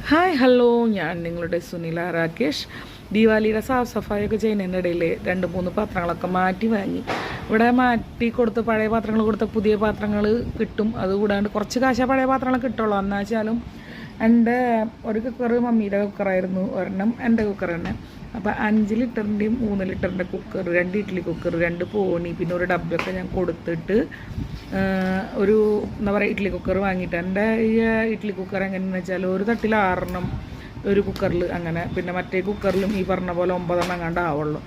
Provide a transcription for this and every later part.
Hi hello, ഞാൻ നിങ്ങളുടെ സുനില രാകേഷ്. ദീപാവലിയുടെ സാഫ് സഫായിയൊക്കെ ചെയ്യുന്നതിൻ്റെ ഇടയിൽ 2-3 പാത്രങ്ങളൊക്കെ മാറ്റി വാങ്ങി. ഇവിടെ മാറ്റി കൊടുത്ത് പഴയ പാത്രങ്ങൾ കൊടുത്ത പുതിയ പാത്രങ്ങൾ കിട്ടും. അതുകൂടാണ്ട് കുറച്ച് കാശ പഴയ പാത്രങ്ങൾ കിട്ടുള്ളൂ. എന്നാ വെച്ചാലും എൻ്റെ ഒരു കുക്കർ മമ്മിയുടെ കുക്കറായിരുന്നു, ഒരെണ്ണം എൻ്റെ കുക്കർ തന്നെ. അപ്പോൾ 5 ലിറ്ററിൻ്റെയും 3 ലിറ്ററിൻ്റെ കുക്കർ, 2 ഇഡ്ഡലി കുക്കർ, 2 പോണി, പിന്നെ ഒരു ഡബ്ബയൊക്കെ ഞാൻ കൊടുത്തിട്ട് ഒരു എന്താ പറയുക ഇഡ്ഡലി കുക്കർ വാങ്ങിയിട്ട്. എൻ്റെ ഈ ഇഡ്ഡലി കുക്കർ എങ്ങനെയാണെന്ന് വെച്ചാൽ ഒരു തട്ടിൽ 6 ഒരു കുക്കറിൽ അങ്ങനെ, പിന്നെ മറ്റേ കുക്കറിലും ഈ പറഞ്ഞ പോലെ 9 എങ്ങാണ്ട് ആവുള്ളൂ.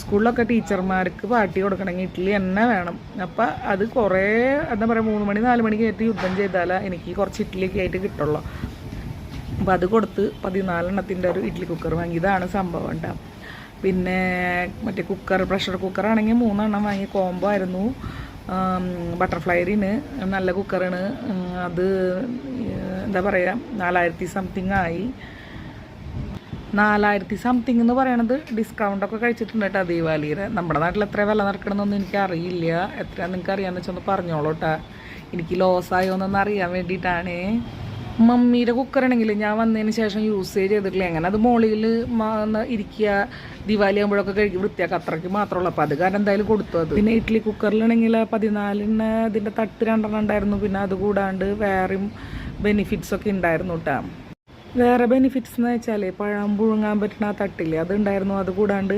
സ്കൂളിലൊക്കെ ടീച്ചർമാർക്ക് പാർട്ടി കൊടുക്കണമെങ്കിൽ ഇഡ്ഡലി തന്നെ വേണം. അപ്പം അത് കുറേ എന്താ പറയുക 3 മണി 4 മണിക്ക് കയറ്റി യുദ്ധം ചെയ്താൽ എനിക്ക് കുറച്ച് ഇഡ്ഡലിയൊക്കെ ആയിട്ട് കിട്ടുള്ളൂ. അപ്പോൾ അത് കൊടുത്ത് 14 ഒരു ഇഡ്ഡലി കുക്കർ വാങ്ങി. ഇതാണ് സംഭവം കേട്ടോ. പിന്നെ മറ്റേ കുക്കർ, പ്രഷർ കുക്കറാണെങ്കിൽ 3 വാങ്ങി, കോംബോ ആയിരുന്നു. ബട്ടർഫ്ലൈറിന് നല്ല കുക്കറാണ്. അത് എന്താ പറയുക 4000 സംതിങ് ആയി. 4000 സംതിങ് എന്ന് പറയണത് ഡിസ്കൗണ്ടൊക്കെ കഴിച്ചിട്ടുണ്ട് കേട്ടോ ദീപാവലിയുടെ. നമ്മുടെ നാട്ടിൽ എത്ര വില നടക്കണമെന്നൊന്നും എനിക്കറിയില്ല. എത്രയാണെന്ന് നിങ്ങൾക്ക് അറിയാമെന്ന് വെച്ചൊന്ന് പറഞ്ഞോളൂ കേട്ടോ. എനിക്ക് ലോസായോ എന്നൊന്ന് അറിയാൻ വേണ്ടിയിട്ടാണ്. മമ്മിയുടെ കുക്കറാണെങ്കിൽ ഞാൻ വന്നതിന് ശേഷം യൂസ് ചെയ്തിട്ടില്ല. അങ്ങനെ അത് മുകളിൽ ഇരിക്കുക, ദിവാലി ആകുമ്പോഴൊക്കെ കഴുകി വൃത്തിയാക്കുക, അത്രയ്ക്ക് മാത്രമുള്ളൂ. അപ്പോൾ അത് കാരണം എന്തായാലും കൊടുത്തു. അത് പിന്നെ ഇഡ്ഡലി കുക്കറിലാണെങ്കിൽ 14 ഇതിൻ്റെ തട്ട് 2 ഉണ്ടായിരുന്നു. പിന്നെ അതുകൂടാണ്ട് വേറെയും ബെനിഫിറ്റ്സ് ഒക്കെ ഉണ്ടായിരുന്നു കേട്ടോ. വേറെ ബെനിഫിറ്റ്സ് എന്ന് വെച്ചാൽ പഴം പുഴുങ്ങാൻ പറ്റുന്ന ആ തട്ടില്ലേ, അതുണ്ടായിരുന്നു. അതുകൂടാണ്ട്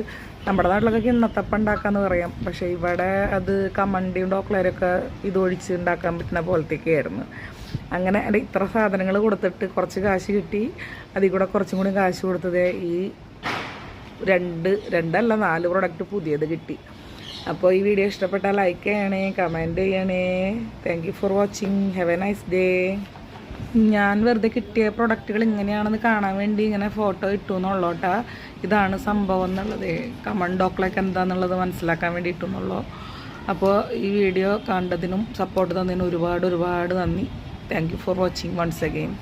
നമ്മുടെ നാട്ടിലൊക്കെ കിണ്ണത്തപ്പം ഉണ്ടാക്കാമെന്ന് പറയാം, പക്ഷേ ഇവിടെ അത് കമണ്ടിയും ഡോക്ലരൊക്കെ ഇതൊഴിച്ച് ഉണ്ടാക്കാൻ പറ്റുന്ന പോലത്തേക്ക് ആയിരുന്നു. അങ്ങനെ ഇത്ര സാധനങ്ങൾ കൊടുത്തിട്ട് കുറച്ച് കാശ് കിട്ടി. അതിൽ കൂടെ കുറച്ചും കൂടി കാശ് കൊടുത്തത് ഈ 4 പ്രൊഡക്റ്റ് പുതിയത് കിട്ടി. അപ്പോൾ ഈ വീഡിയോ ഇഷ്ടപ്പെട്ടാൽ ലൈക്ക് ചെയ്യണേ, കമൻറ്റ് ചെയ്യണേ. Thank you for watching. Have A nice day. ഞാൻ വെറുതെ കിട്ടിയ പ്രൊഡക്റ്റുകൾ ഇങ്ങനെയാണെന്ന് കാണാൻ വേണ്ടി ഇങ്ങനെ ഫോട്ടോ ഇട്ടു എന്നുള്ളൂട്ടാ. ഇതാണ് സംഭവം എന്നുള്ളത്, കമണ്ട് ഡോക്ലൊക്കെ എന്താണെന്നുള്ളത് മനസ്സിലാക്കാൻ വേണ്ടി ഇട്ടുന്നുള്ളൂ. അപ്പോൾ ഈ വീഡിയോ കണ്ടതിനും സപ്പോർട്ട് തന്നതിനും ഒരുപാട് നന്ദി. Thank you for watching once again.